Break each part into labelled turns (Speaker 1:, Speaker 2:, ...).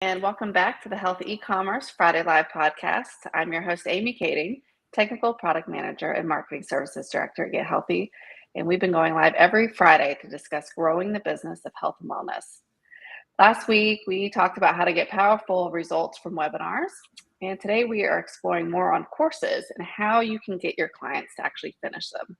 Speaker 1: And welcome back to the Health E-commerce Friday Live podcast. I'm your host, Amy Kading, Technical Product Manager and Marketing Services Director at Get Healthy. And we've been going live every Friday to discuss growing the business of health and wellness. Last week, we talked about how to get powerful results from webinars. And today we are exploring more on courses and how you can get your clients to actually finish them.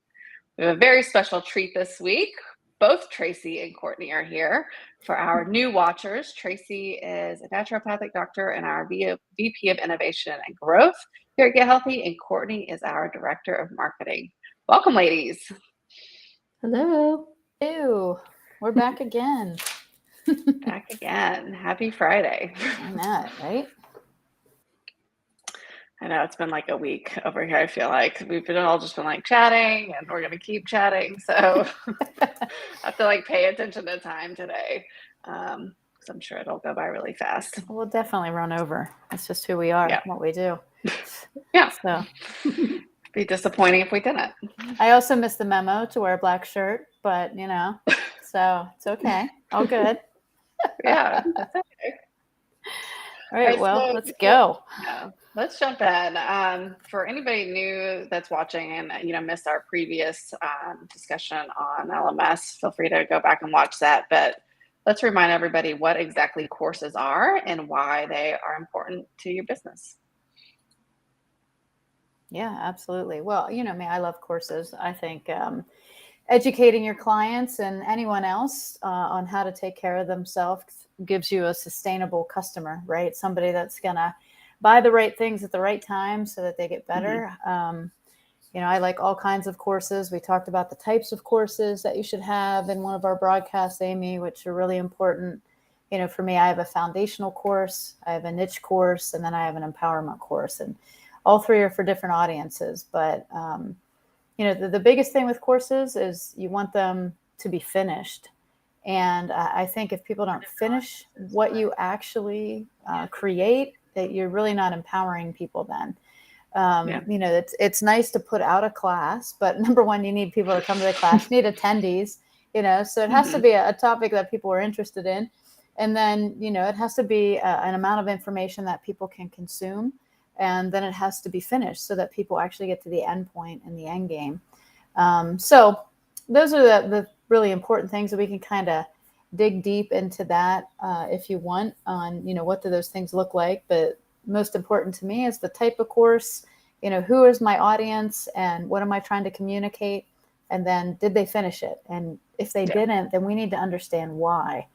Speaker 1: We have a very special treat this week. Both Tracy and Courtney are here. For our new watchers, Tracy is a naturopathic doctor and our VP of Innovation and Growth here at Get Healthy, and Courtney is our Director of Marketing. Welcome, ladies.
Speaker 2: Hello. Ew, we're back again.
Speaker 1: Back again. Happy Friday.
Speaker 2: I know, right?
Speaker 1: I know it's been like a week over here. I feel like we've all just been like chatting, and we're going to keep chatting. So I have to like pay attention to time today, because I'm sure it'll go by really fast.
Speaker 2: We'll definitely run over. That's just who we are, what we do.
Speaker 1: Yeah.
Speaker 2: So
Speaker 1: be disappointing if we didn't.
Speaker 2: I also missed the memo to wear a black shirt, but so it's okay. All good.
Speaker 1: Yeah, that's okay.
Speaker 2: All right, well, let's go.
Speaker 1: Yeah, let's jump in. For anybody new that's watching and missed our previous discussion on LMS, feel free to go back and watch that. But let's remind everybody what exactly courses are and why they are important to your business.
Speaker 2: Yeah, absolutely. Well, you know me, I love courses. I think educating your clients and anyone else on how to take care of themselves gives you a sustainable customer, right? Somebody that's going to buy the right things at the right time so that they get better. Mm-hmm. I like all kinds of courses. We talked about the types of courses that you should have in one of our broadcasts, Amy, which are really important. For me, I have a foundational course, I have a niche course, and then I have an empowerment course. And all three are for different audiences. But, the biggest thing with courses is you want them to be finished. And I think if people don't finish what you actually create, that you're really not empowering people then. It's nice to put out a class, but number one, you need people to come to the class, you need attendees, so it has to be a topic that people are interested in. And then, it has to be an amount of information that people can consume. And then it has to be finished so that people actually get to the end point and the end game. So those are the really important things that we can kind of dig deep into that if you want on, what do those things look like? But most important to me is the type of course, who is my audience and what am I trying to communicate? And then did they finish it? And if they didn't, then we need to understand why.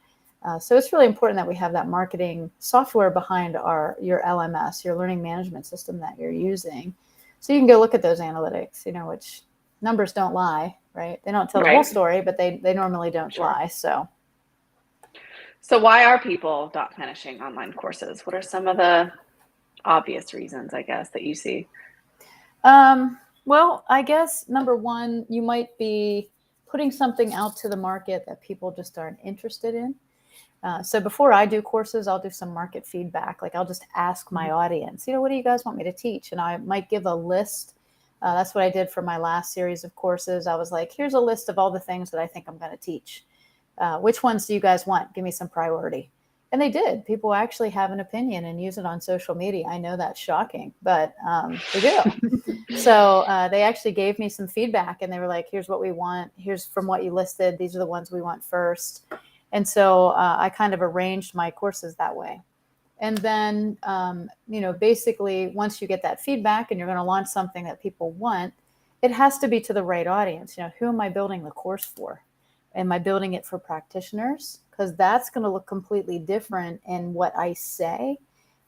Speaker 2: So it's really important that we have that marketing software behind your LMS, your learning management system that you're using. So you can go look at those analytics, which numbers don't lie, right? They don't tell the whole story, but they normally don't lie. So
Speaker 1: why are people not finishing online courses? What are some of the obvious reasons, I guess, that you see?
Speaker 2: Well, I guess number one, you might be putting something out to the market that people just aren't interested in. So before I do courses, I'll do some market feedback. Like I'll just ask my audience, what do you guys want me to teach? And I might give a list. That's what I did for my last series of courses. I was like, here's a list of all the things that I think I'm going to teach. Which ones do you guys want? Give me some priority. And they did. People actually have an opinion and use it on social media. I know that's shocking, but they do. So they actually gave me some feedback and they were like, here's what we want. Here's from what you listed. These are the ones we want first. And so I kind of arranged my courses that way. And then, basically, once you get that feedback and you're going to launch something that people want, it has to be to the right audience. Who am I building the course for? Am I building it for practitioners? Because that's going to look completely different in what I say,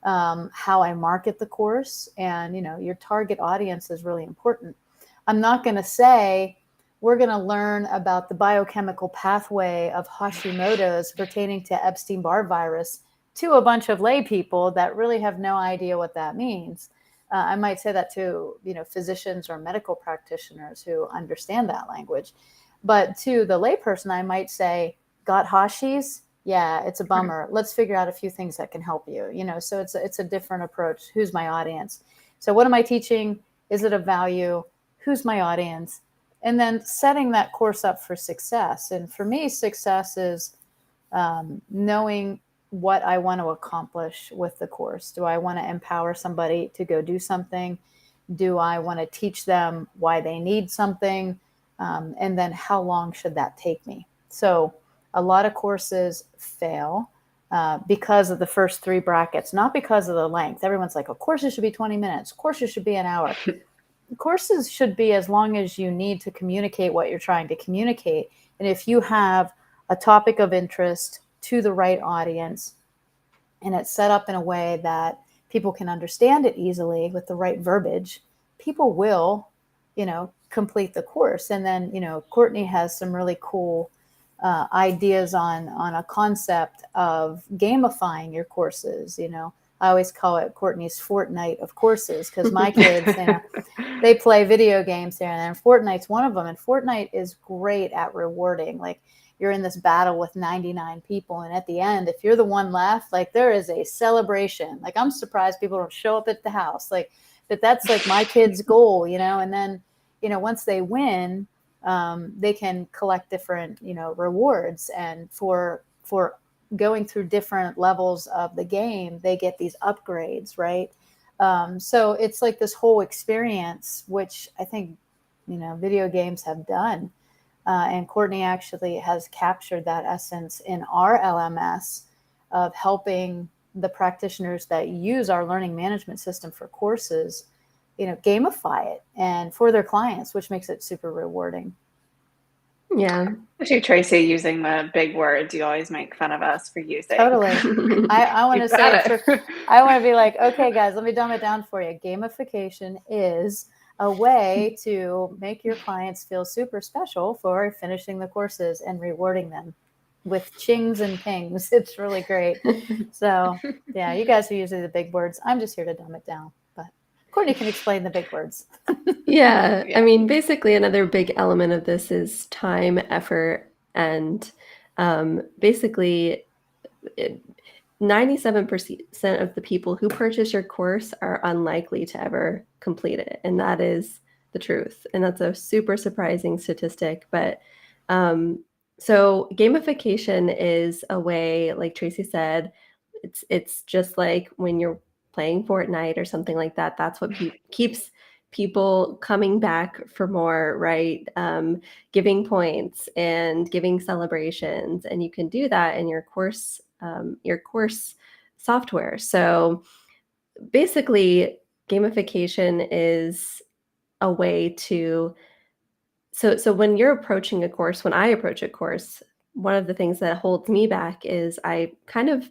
Speaker 2: how I market the course. And, your target audience is really important. I'm not going to say, we're going to learn about the biochemical pathway of Hashimoto's pertaining to Epstein-Barr virus to a bunch of lay people that really have no idea what that means. I might say that to, physicians or medical practitioners who understand that language. But to the layperson, I might say, got Hashis? Yeah, it's a bummer. Let's figure out a few things that can help you. So it's a different approach. Who's my audience? So what am I teaching? Is it of value? Who's my audience? And then setting that course up for success. And for me, success is knowing what I want to accomplish with the course. Do I want to empower somebody to go do something? Do I want to teach them why they need something? And then how long should that take me? So a lot of courses fail because of the first three brackets, not because of the length. Everyone's like, courses should be 20 minutes. Courses should be an hour. Courses should be as long as you need to communicate what you're trying to communicate. And if you have a topic of interest to the right audience and it's set up in a way that people can understand it easily with the right verbiage, people will, complete the course. And then, Courtney has some really cool ideas on a concept of gamifying your courses. I always call it Courtney's Fortnite of courses, because my kids, they play video games there, and Fortnite's one of them. And Fortnite is great at rewarding. Like, you're in this battle with 99 people, and at the end, if you're the one left, like, there is a celebration. Like, I'm surprised people don't show up at the house. Like, but that's like my kids' goal, and then, once they win, they can collect different, rewards. And for going through different levels of the game, they get these upgrades, right? So it's like this whole experience, which I think, video games have done. And Courtney actually has captured that essence in our LMS of helping the practitioners that use our learning management system for courses, gamify it and for their clients, which makes it super rewarding.
Speaker 3: Yeah.
Speaker 1: Especially Tracy using the big words you always make fun of us for using.
Speaker 2: Totally. I want to say it. I want to be like, okay, guys, let me dumb it down for you. Gamification is a way to make your clients feel super special for finishing the courses and rewarding them with chings and pings. It's really great. So yeah, you guys are using the big words. I'm just here to dumb it down. But Courtney can explain the big words.
Speaker 3: Yeah. I mean, basically another big element of this is time, effort, and basically 97% of the people who purchase your course are unlikely to ever complete it. And that is the truth. And that's a super surprising statistic. But so gamification is a way, like Tracy said, it's just like when you're playing Fortnite or something like that. That's what keeps people coming back for more, right? Giving points and giving celebrations. And you can do that in your course software. So basically, gamification is a way to, so when you're approaching a course, when I approach a course, one of the things that holds me back is I kind of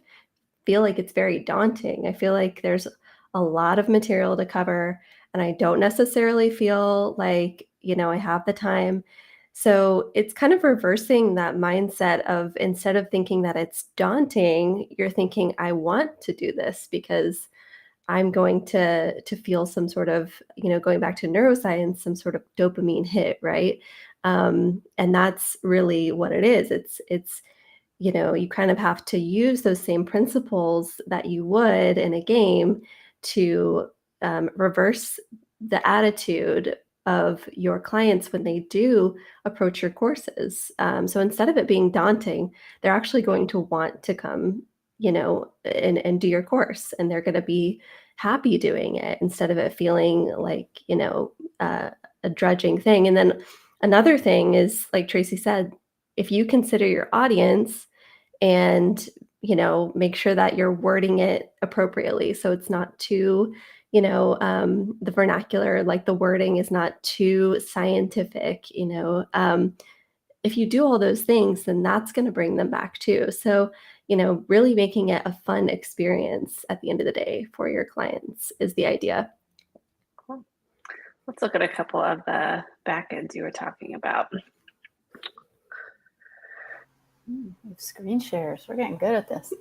Speaker 3: feel like it's very daunting. I feel like there's a lot of material to cover, and I don't necessarily feel like, I have the time. So it's kind of reversing that mindset of, instead of thinking that it's daunting, you're thinking, I want to do this because I'm going to feel some sort of, going back to neuroscience, some sort of dopamine hit, right? And that's really what it is. It's you kind of have to use those same principles that you would in a game to reverse the attitude of your clients when they do approach your courses. So instead of it being daunting, they're actually going to want to come, and do your course, and they're going to be happy doing it instead of it feeling like, a drudging thing. And then another thing is, like Tracy said, if you consider your audience and, make sure that you're wording it appropriately. So it's not too, the vernacular, like the wording is not too scientific, if you do all those things, then that's going to bring them back too. So, really making it a fun experience at the end of the day for your clients is the idea.
Speaker 1: Cool. Let's look at a couple of the back ends you were talking about.
Speaker 2: Screen shares. We're getting good at this.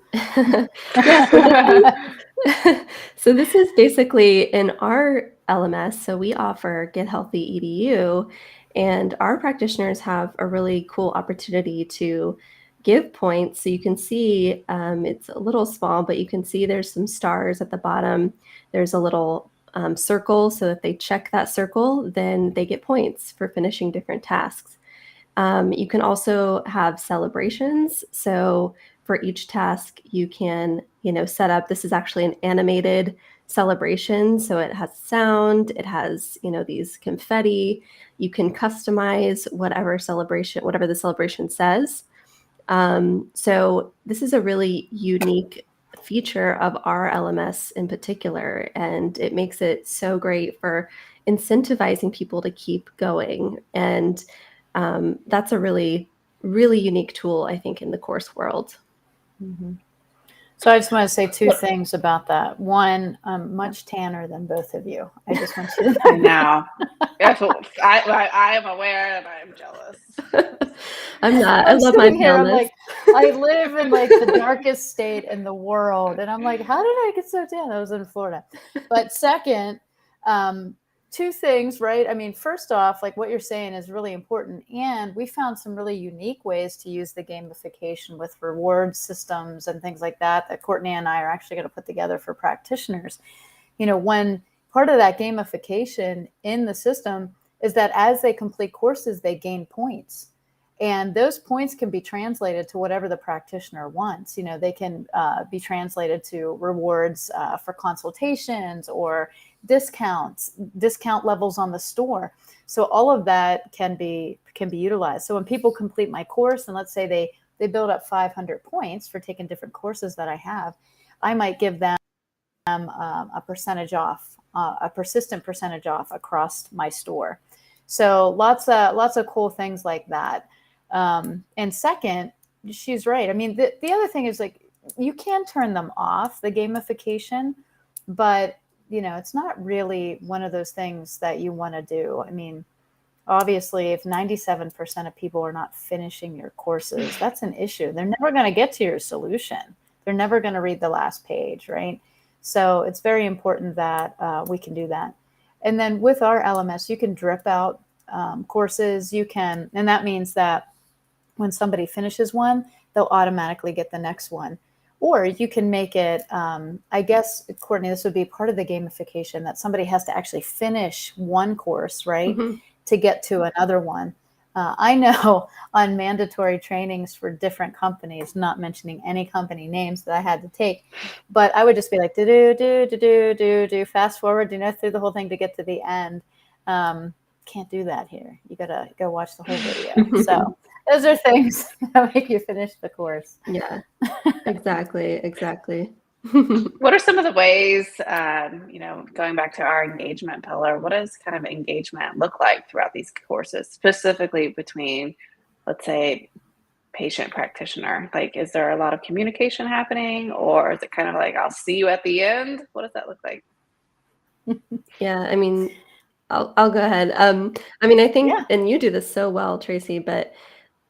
Speaker 3: So this is basically in our LMS. So we offer Get Healthy EDU, and our practitioners have a really cool opportunity to give points. So you can see it's a little small, but you can see there's some stars at the bottom. There's a little circle. So if they check that circle, then they get points for finishing different tasks. You can also have celebrations. So for each task, you can, set up, this is actually an animated celebration. So it has sound, it has, these confetti. You can customize whatever the celebration says. So this is a really unique feature of our LMS in particular, and it makes it so great for incentivizing people to keep going. And that's a really, really unique tool, I think, in the course world.
Speaker 2: Mm-hmm. So I just want to say two things about that. One, I'm much tanner than both of you. I just want you to know.
Speaker 1: Now, I am aware and I am jealous.
Speaker 3: I'm not. I love my
Speaker 2: here. I'm
Speaker 3: paleness.
Speaker 2: like, I live in like the darkest state in the world, and I'm like, how did I get so tan? I was in Florida. But second, two things, right? I mean, first off, like what you're saying is really important. And we found some really unique ways to use the gamification with reward systems and things like that Courtney and I are actually going to put together for practitioners. When part of that gamification in the system is that as they complete courses, they gain points. And those points can be translated to whatever the practitioner wants. They can be translated to rewards for consultations or discount levels on the store. So all of that can be utilized. So when people complete my course, and let's say they build up 500 points for taking different courses that I have, I might give them a percentage off, a persistent percentage off across my store. So lots of cool things like that. And second, she's right. I mean, the other thing is like, you can turn them off, the gamification, but it's not really one of those things that you want to do. I mean, obviously, if 97% of people are not finishing your courses, that's an issue. They're never going to get to your solution. They're never going to read the last page, right? So it's very important that we can do that. And then with our LMS, you can drip out courses. And that means that when somebody finishes one, they'll automatically get the next one. Or you can make it, I guess, Courtney, this would be part of the gamification, that somebody has to actually finish one course, right, to get to another one. I know on mandatory trainings for different companies, not mentioning any company names that I had to take, but I would just be like, do, fast forward, through the whole thing to get to the end. Can't do that here. You got to go watch the whole video. So those are things that make you finish the course.
Speaker 3: Yeah, exactly.
Speaker 1: What are some of the ways, going back to our engagement pillar, what does kind of engagement look like throughout these courses, specifically between, let's say, patient practitioner? Like, is there a lot of communication happening, or is it kind of like, I'll see you at the end? What does that look like?
Speaker 3: Yeah, I mean, I'll go ahead. I mean, I think, and you do this so well, Tracy, but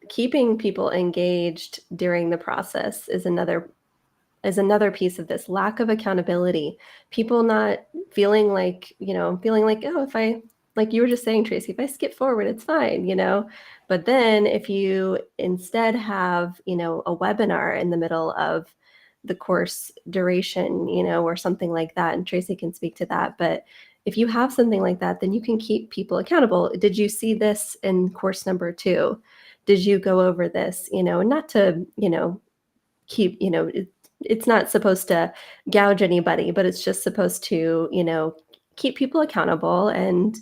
Speaker 3: keeping people engaged during the process is another piece of this lack of accountability. People not feeling like, oh, if I, like you were just saying, Tracy, if I skip forward, it's fine, But then if you instead have, a webinar in the middle of the course duration, or something like that, and Tracy can speak to that, but if you have something like that, then you can keep people accountable. Did you see this in course number 2? Did you go over this? Not to, keep, it's not supposed to gouge anybody, but it's just supposed to, keep people accountable and,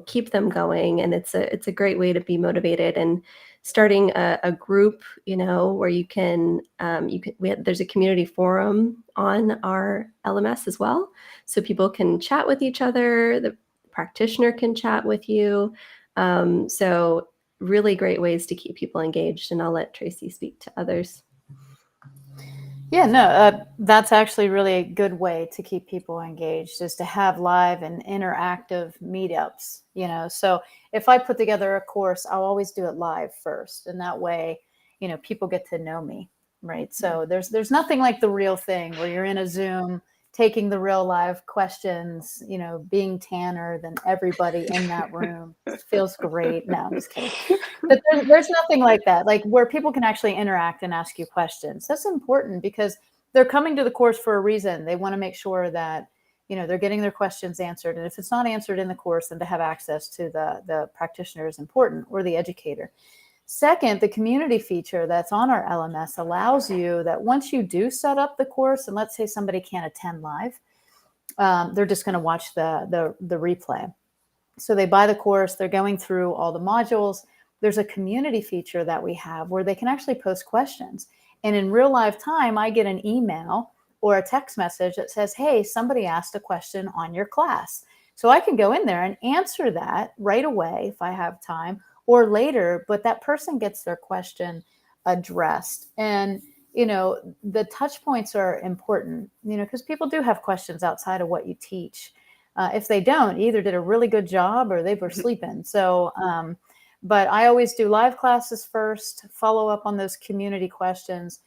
Speaker 3: keep them going. And it's a great way to be motivated. And starting a group, where you can, there's a community forum on our LMS as well. So people can chat with each other. The practitioner can chat with you. So really great ways to keep people engaged. And I'll let Tracy speak to others.
Speaker 2: Yeah, no, that's actually really a good way to keep people engaged, is to have live and interactive meetups, So if I put together a course, I'll always do it live first. And that way, people get to know me, right? So there's nothing like the real thing where you're in a Zoom taking the real live questions, being tanner than everybody in that room. It feels great. No, I'm just kidding. But there's nothing like that, like where people can actually interact and ask you questions. That's important because they're coming to the course for a reason. They want to make sure that, they're getting their questions answered. And if it's not answered in the course, then to have access to the practitioner is important, or the educator. Second, the community feature that's on our LMS allows you that once you do set up the course, and let's say somebody can't attend live, they're just going to watch the replay. So they buy the course, they're going through all the modules. There's a community feature that we have where they can actually post questions. And in real live time, I get an email or a text message that says, hey, somebody asked a question on your class. So I can go in there and answer that right away if I have time or later, but that person gets their question addressed. And, the touch points are important, because people do have questions outside of what you teach. If they don't, either did a really good job or they were sleeping. So, but I always do live classes first, follow up on those community questions.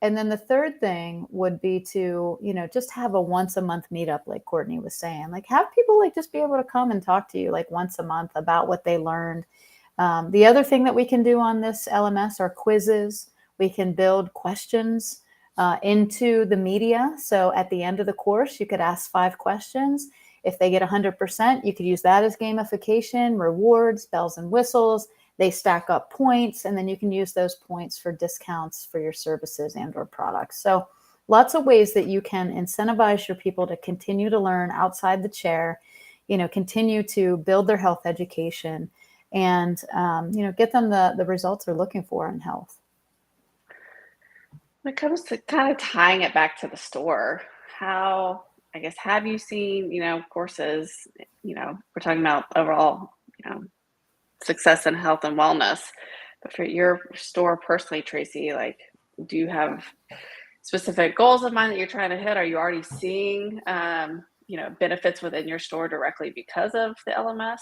Speaker 2: And then the third thing would be to, just have a once a month meetup, like Courtney was saying, like have people like just be able to come and talk to you like once a month about what they learned. The other thing that we can do on this LMS are quizzes. We can build questions into the media. So at the end of the course, you could ask 5 questions. If they get 100%, you could use that as gamification, rewards, bells and whistles. They stack up points, and then you can use those points for discounts for your services and or products. So lots of ways that you can incentivize your people to continue to learn outside the chair, continue to build their health education and, get them the results they're looking for in health.
Speaker 1: When it comes to kind of tying it back to the store, have you seen, courses, we're talking about overall, success in health and wellness, but for your store personally, Tracy, like, do you have specific goals in mind that you're trying to hit? Are you already seeing, benefits within your store directly because of the LMS?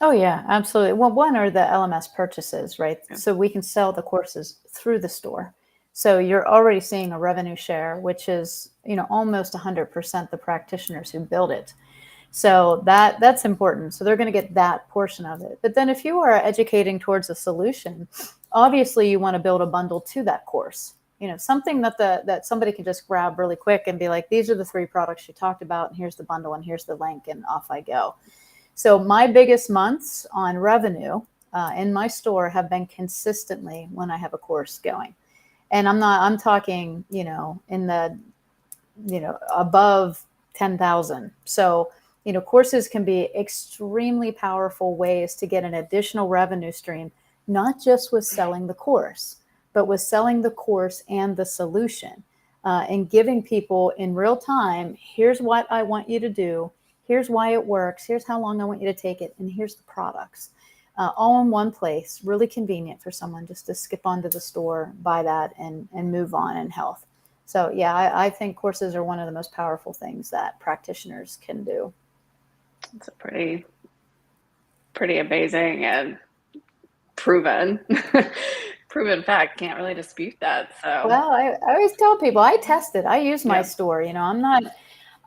Speaker 2: Oh yeah, absolutely. Well, one are the LMS purchases, right?
Speaker 1: Yeah.
Speaker 2: So we can sell the courses through the store. So you're already seeing a revenue share, which is, almost 100% the practitioners who build it. So that's important. So they're going to get that portion of it. But then if you are educating towards a solution, obviously you want to build a bundle to that course. Something that somebody can just grab really quick and be like, these are the 3 products you talked about, and here's the bundle, and here's the link, and off I go. So my biggest months on revenue in my store have been consistently when I have a course going. And I'm talking, in the, above 10,000. So, courses can be extremely powerful ways to get an additional revenue stream, not just with selling the course, but with selling the course and the solution and giving people in real time, here's what I want you to do. Here's why it works. Here's how long I want you to take it. And here's the products. All in one place, really convenient for someone just to skip onto the store, buy that, and move on in health. So yeah, I think courses are one of the most powerful things that practitioners can do.
Speaker 1: It's a pretty amazing and proven fact. Can't really dispute that. So
Speaker 2: well, I always tell people I test it. I use my store.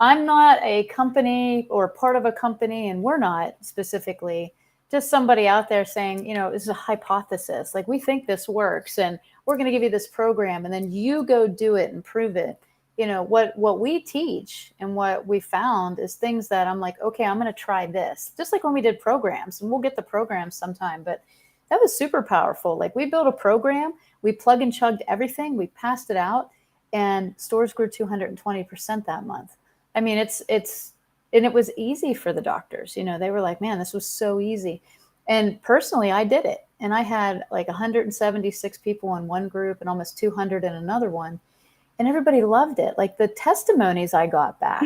Speaker 2: I'm not a company or part of a company, and we're not specifically, just somebody out there saying, this is a hypothesis. Like, we think this works and we're going to give you this program, and then you go do it and prove it. What we teach and what we found is things that I'm like, okay, I'm going to try this. Just like when we did programs, and we'll get the programs sometime, but that was super powerful. Like, we built a program, we plug and chugged everything, we passed it out, and stores grew 220% that month. I mean, and it was easy for the doctors. They were like, man, this was so easy. And personally, I did it. And I had like 176 people in one group and almost 200 in another one. And everybody loved it. Like, the testimonies I got back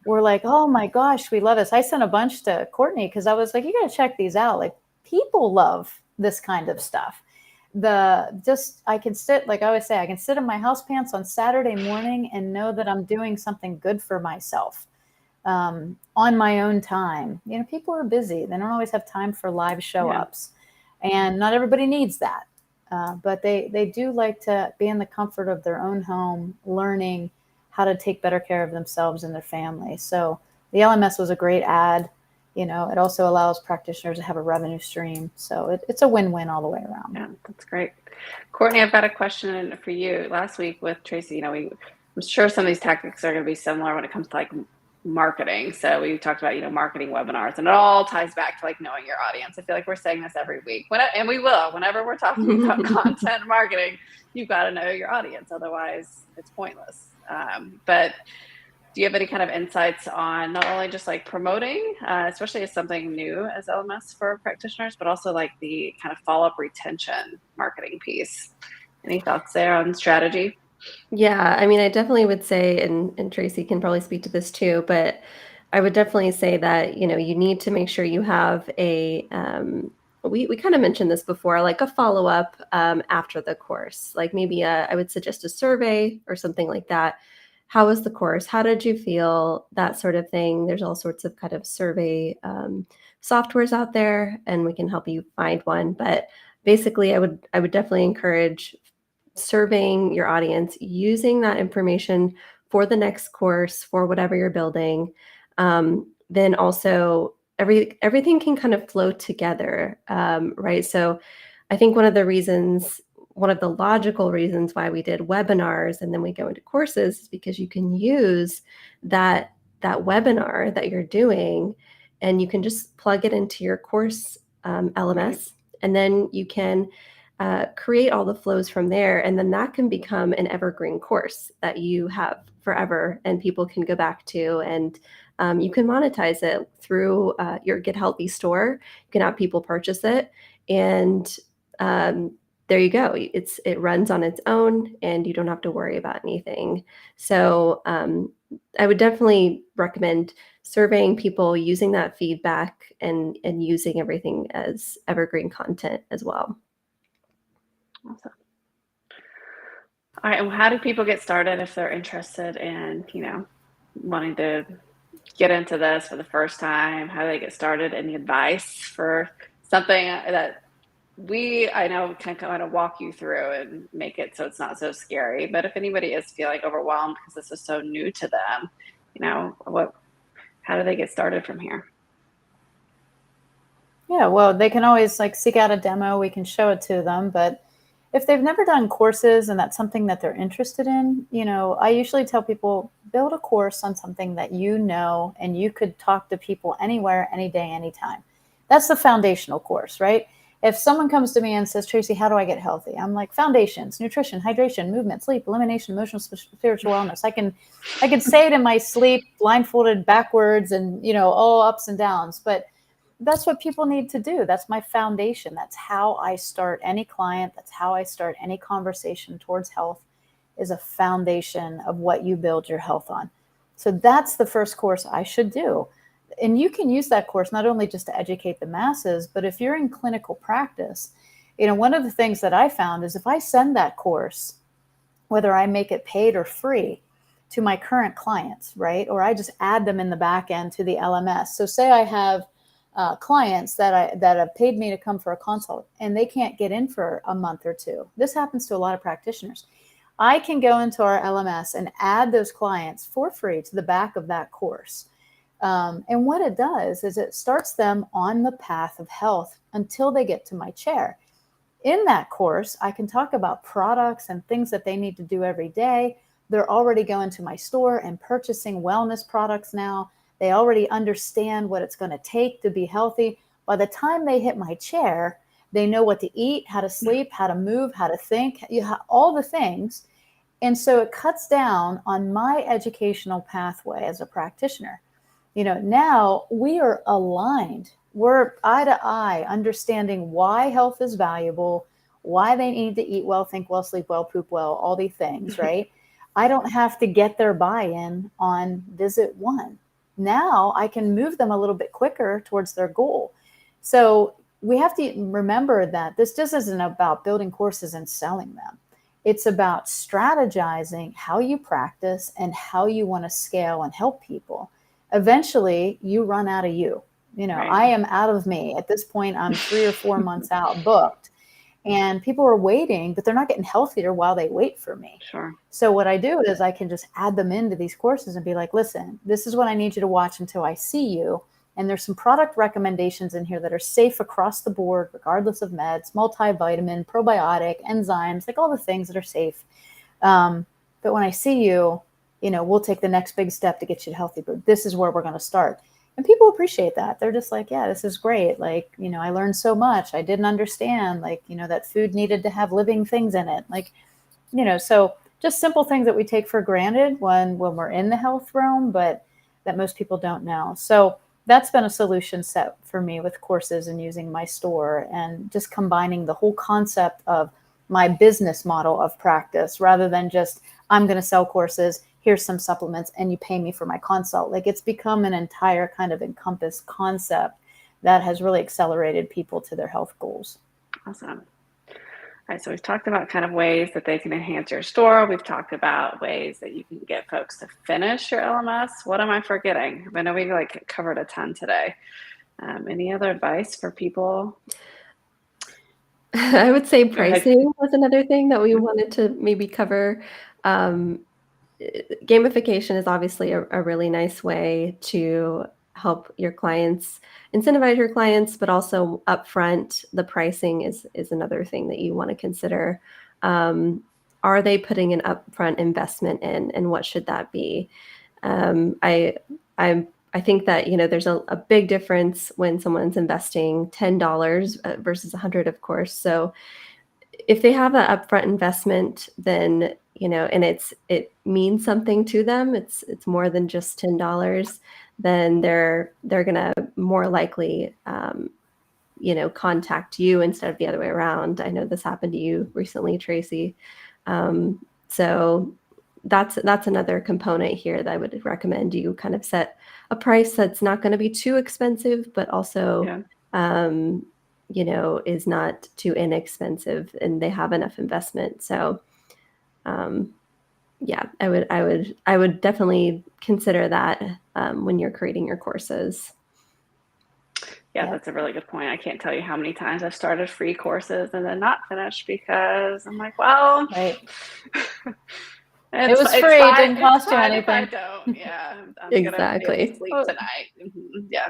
Speaker 2: were like, oh my gosh, we love this. I sent a bunch to Courtney because I was like, you got to check these out. Like, people love this kind of stuff. I can sit, like I always say, I can sit in my house pants on Saturday morning and know that I'm doing something good for myself on my own time. People are busy. They don't always have time for live show ups, and not everybody needs that. But they do like to be in the comfort of their own home, learning how to take better care of themselves and their family. So the LMS was a great ad. It also allows practitioners to have a revenue stream. So it's a win-win all the way around.
Speaker 1: Yeah, that's great. Courtney, I've got a question for you. Last week with Tracy, I'm sure some of these tactics are going to be similar when it comes to like marketing. So we talked about, marketing webinars, and it all ties back to like knowing your audience. I feel like we're saying this every week, and we will, whenever we're talking about content marketing, you've got to know your audience. Otherwise it's pointless. But do you have any kind of insights on not only just like promoting, especially as something new as LMS for practitioners, but also like the kind of follow-up retention marketing piece? Any thoughts there on strategy?
Speaker 3: Yeah, I mean, I definitely would say, and Tracy can probably speak to this too, but I would definitely say that, you need to make sure you have we kind of mentioned this before, like a follow-up after the course, like maybe I would suggest a survey or something like that. How was the course? How did you feel? That sort of thing. There's all sorts of kind of survey softwares out there, and we can help you find one. But basically, I would definitely encourage surveying your audience, using that information for the next course, for whatever you're building. Then also everything can kind of flow together, right? So I think one of the logical reasons why we did webinars and then we go into courses is because you can use that webinar that you're doing, and you can just plug it into your course LMS, and then you can create all the flows from there. And then that can become an evergreen course that you have forever and people can go back to. And you can monetize it through your Get Healthy store. You can have people purchase it. And there you go. It runs on its own and you don't have to worry about anything. So I would definitely recommend surveying people, using that feedback, and using everything as evergreen content as well.
Speaker 1: Awesome. All right. And how do people get started if they're interested in, wanting to get into this for the first time? How do they get started? Any advice for something that I know can kind of walk you through and make it so it's not so scary? But if anybody is feeling overwhelmed because this is so new to them, how do they get started from here?
Speaker 2: Yeah, well, they can always like seek out a demo. We can show it to them. But if they've never done courses and that's something that they're interested in, I usually tell people build a course on something that and you could talk to people anywhere, any day, anytime. That's the foundational course, right? If someone comes to me and says, Tracy, how do I get healthy? I'm like, foundations, nutrition, hydration, movement, sleep, elimination, emotional, spiritual wellness. I can say it in my sleep, blindfolded backwards, and all ups and downs. But that's what people need to do. That's my foundation. That's how I start any client. That's how I start any conversation towards health, is a foundation of what you build your health on. So that's the first course I should do. And you can use that course not only just to educate the masses, but if you're in clinical practice, one of the things that I found is if I send that course, whether I make it paid or free, to my current clients, right? Or I just add them in the back end to the LMS. So say I have clients that have paid me to come for a consult and they can't get in for a month or two. This happens to a lot of practitioners. I can go into our LMS and add those clients for free to the back of that course. And what it does is it starts them on the path of health until they get to my chair. In that course, I can talk about products and things that they need to do every day. They're already going to my store and purchasing wellness products now. They already understand what it's going to take to be healthy. By the time they hit my chair, they know what to eat, how to sleep, how to move, how to think, all the things. And so it cuts down on my educational pathway as a practitioner. Now we are aligned. We're eye to eye, understanding why health is valuable, why they need to eat well, think well, sleep well, poop well, all these things, right? I don't have to get their buy-in on visit one. Now I can move them a little bit quicker towards their goal. So we have to remember that this just isn't about building courses and selling them. It's about strategizing how you practice and how you want to scale and help people. Eventually, you run out of you. Right. I am out of me. At this point, I'm 3 or 4 months out booked. And people are waiting, but they're not getting healthier while they wait for me.
Speaker 1: Sure.
Speaker 2: So what I do is I can just add them into these courses and be like, listen, this is what I need you to watch until I see you. And there's some product recommendations in here that are safe across the board, regardless of meds, multivitamin, probiotic, enzymes, like all the things that are safe. But when I see you, we'll take the next big step to get you healthy, but this is where we're going to start. And people appreciate that. They're just like, yeah, this is great. Like, I learned so much. I didn't understand, like, that food needed to have living things in it. Like, so just simple things that we take for granted when we're in the health realm, but that most people don't know. So that's been a solution set for me with courses and using my store and just combining the whole concept of my business model of practice rather than just, I'm going to sell courses, here's some supplements, and you pay me for my consult. Like, it's become an entire kind of encompassed concept that has really accelerated people to their health goals.
Speaker 1: Awesome. All right, so we've talked about kind of ways that they can enhance your store. We've talked about ways that you can get folks to finish your LMS. What am I forgetting? I know we covered a ton today. Any other advice for people?
Speaker 3: I would say pricing was another thing that we wanted to maybe cover. Gamification is obviously a really nice way to help your clients, incentivize your clients, but also upfront, the pricing is another thing that you want to consider. Are they putting an upfront investment in, and what should that be? I think that, there's a big difference when someone's investing $10 versus $100, of course. So if they have that upfront investment, then, and it means something to them, it's more than just $10, then they're gonna more likely, contact you instead of the other way around. I know this happened to you recently, Tracy. So that's another component here that I would recommend you kind of set a price that's not going to be too expensive, but also, is not too inexpensive, and they have enough investment. So, I would definitely consider that when you're creating your courses.
Speaker 1: Yeah, that's a really good point. I can't tell you how many times I've started free courses and then not finished because I'm like, well,
Speaker 2: right. It was free. It didn't cost you anything.
Speaker 1: I don't. Yeah, I'm
Speaker 3: exactly.
Speaker 1: Gonna be able to sleep tonight. Yeah.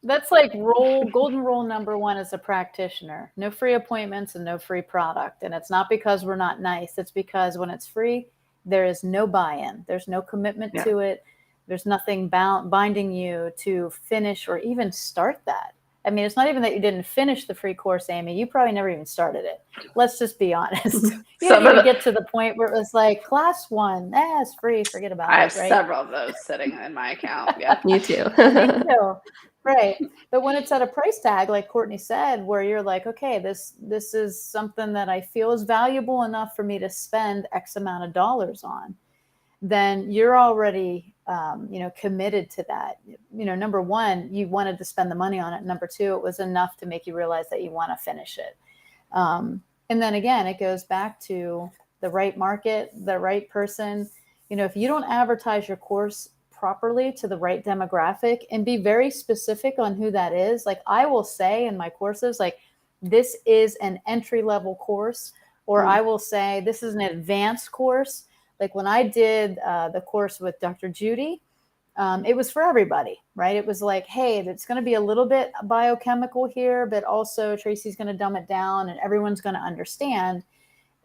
Speaker 2: That's like golden rule number one as a practitioner: no free appointments and no free product. And it's not because we're not nice. It's because when it's free, there is no buy-in. There's no commitment to it. There's nothing binding you to finish or even start that. I mean, it's not even that you didn't finish the free course, Amy. You probably never even started it. Let's just be honest. You didn't even get to the point where it was like, class 1, it's free, forget about it.
Speaker 1: I have several of those sitting in my account. Yeah,
Speaker 3: you too.
Speaker 2: Me too. Right. But when it's at a price tag, like Courtney said, where you're like, okay, this is something that I feel is valuable enough for me to spend X amount of dollars on, then you're already, committed to that. Number one, you wanted to spend the money on it. Number two, it was enough to make you realize that you want to finish it. And then again, it goes back to the right market, the right person. If you don't advertise your course properly to the right demographic and be very specific on who that is, like I will say in my courses, like, this is an entry-level course, or I will say this is an advanced course. Like when I did the course with Dr. Judy, it was for everybody, right? It was like, hey, it's going to be a little bit biochemical here, but also Tracy's going to dumb it down and everyone's going to understand.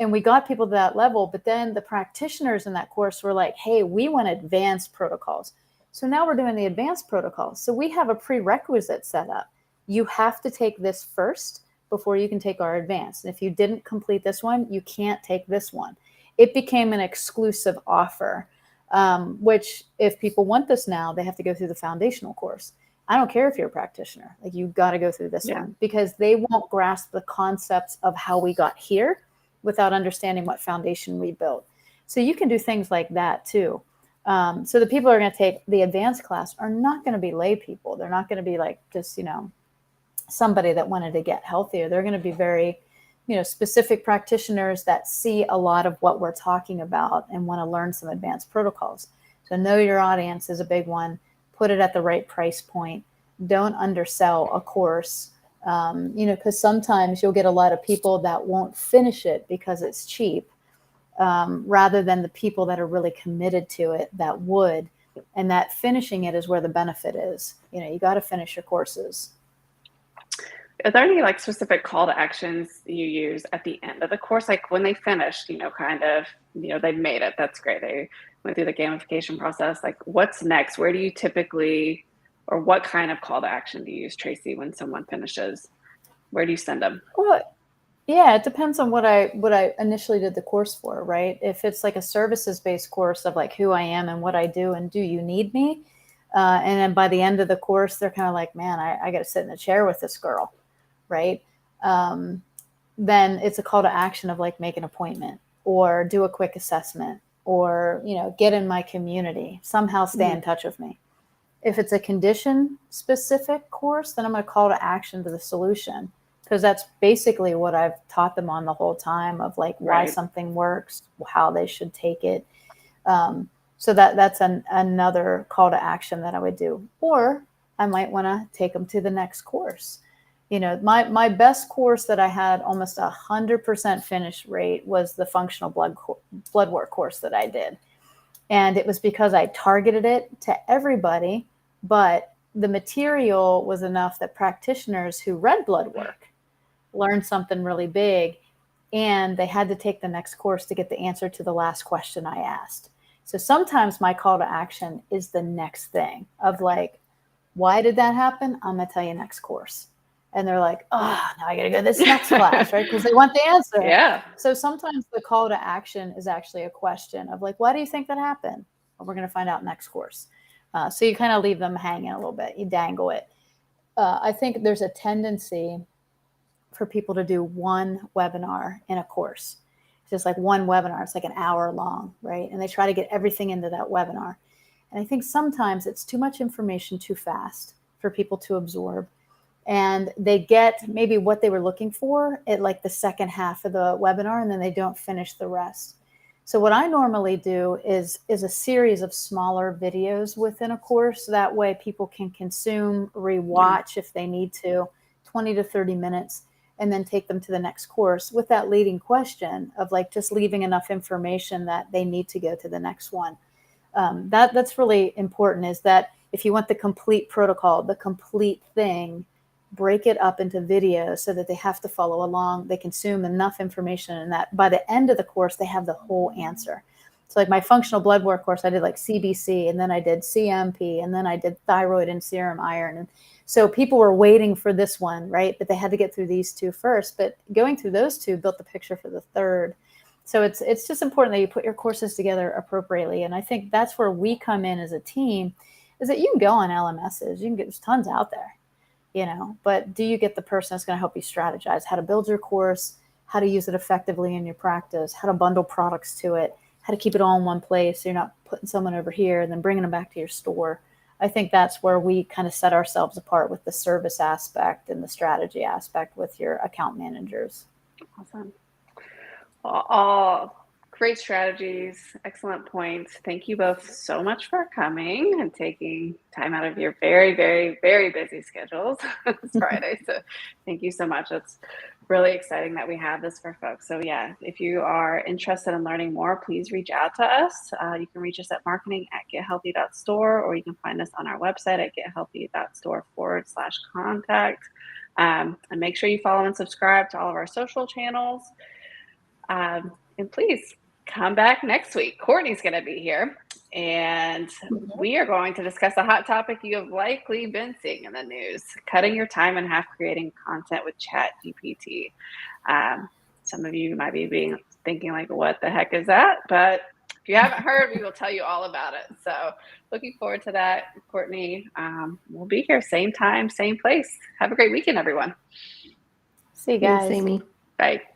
Speaker 2: And we got people to that level. But then the practitioners in that course were like, hey, we want advanced protocols. So now we're doing the advanced protocols. So we have a prerequisite set up. You have to take this first before you can take our advanced. And if you didn't complete this one, you can't take this one. It became an exclusive offer, which if people want this now, they have to go through the foundational course. I don't care if you're a practitioner, like you've got to go through this one, because they won't grasp the concepts of how we got here without understanding what foundation we built. So you can do things like that too. So the people who are going to take the advanced class are not going to be lay people. They're not going to be like just, somebody that wanted to get healthier. They're going to be very, specific practitioners that see a lot of what we're talking about and want to learn some advanced protocols. So know your audience is a big one. Put it at the right price point. Don't undersell a course, because sometimes you'll get a lot of people that won't finish it because it's cheap, rather than the people that are really committed to it that would. And that finishing it is where the benefit is. You got to finish your courses.
Speaker 1: Are there any specific call to actions you use at the end of the course? Like when they finished, they've made it. That's great. went through the gamification process, like what's next? Where do you typically, or what kind of call to action do you use, Tracy, when someone finishes? Where do you send them?
Speaker 2: Well, yeah, it depends on what I initially did the course for, right? If it's like a services based course of like who I am and what I do and do you need me? And then by the end of the course, they're kind of like, man, I got to sit in a chair with this girl, right? Then it's a call to action of like make an appointment or do a quick assessment or, get in my community, somehow stay in touch with me. If it's a condition specific course, then I'm going to call to action to the solution, because that's basically what I've taught them on the whole time of like why
Speaker 1: Right.
Speaker 2: something works, how they should take it. So that's another call to action that I would do. Or I might want to take them to the next course. My best course that I had almost 100% finish rate was the functional blood work course that I did. And it was because I targeted it to everybody, but the material was enough that practitioners who read blood work learned something really big, and they had to take the next course to get the answer to the last question I asked. So sometimes my call to action is the next thing of like, why did that happen? I'm going to tell you next course. And they're like, oh, now I got to go to this next class, right? Because they want the answer.
Speaker 1: Yeah.
Speaker 2: So sometimes the call to action is actually a question of like, why do you think that happened? Well, we're going to find out next course. So you kind of leave them hanging a little bit. You dangle it. I think there's a tendency for people to do one webinar in a course. It's just like one webinar. It's like an hour long, right? And they try to get everything into that webinar. And I think sometimes it's too much information too fast for people to absorb. And they get maybe what they were looking for at like the second half of the webinar, and then they don't finish the rest. So what I normally do is a series of smaller videos within a course. That way people can consume, rewatch if they need to, 20 to 30 minutes, and then take them to the next course with that leading question of like just leaving enough information that they need to go to the next one. That's really important, is that if you want the complete protocol, the complete thing, break it up into videos so that they have to follow along. They consume enough information, and that by the end of the course, they have the whole answer. So like my functional blood work course, I did like CBC, and then I did CMP, and then I did thyroid and serum iron. And so people were waiting for this one, right? But they had to get through these two first. But going through those two built the picture for the third. So it's just important that you put your courses together appropriately. And I think that's where we come in as a team, is that you can go on LMSs. There's tons out there. But do you get the person that's going to help you strategize how to build your course, how to use it effectively in your practice, how to bundle products to it, how to keep it all in one place so you're not putting someone over here and then bringing them back to your store. I think that's where we kind of set ourselves apart with the service aspect and the strategy aspect with your account managers.
Speaker 1: Awesome. Well, all great strategies, excellent points. Thank you both so much for coming and taking time out of your very, very, very busy schedules. It's Friday, so thank you so much. It's really exciting that we have this for folks. So yeah, if you are interested in learning more, please reach out to us. You can reach us at marketing@gethealthy.store, or you can find us on our website at gethealthy.store/contact. And make sure you follow and subscribe to all of our social channels. And please come back next week. Courtney's going to be here, and we are going to discuss a hot topic you have likely been seeing in the news: cutting your time in half creating content with ChatGPT. Some of you might be thinking like, what the heck is that? But if you haven't heard, we will tell you all about it. So looking forward to that. Courtney, we'll be here same time, same place. Have a great weekend, everyone.
Speaker 2: See you guys.
Speaker 3: Thanks, Amy.
Speaker 1: Bye.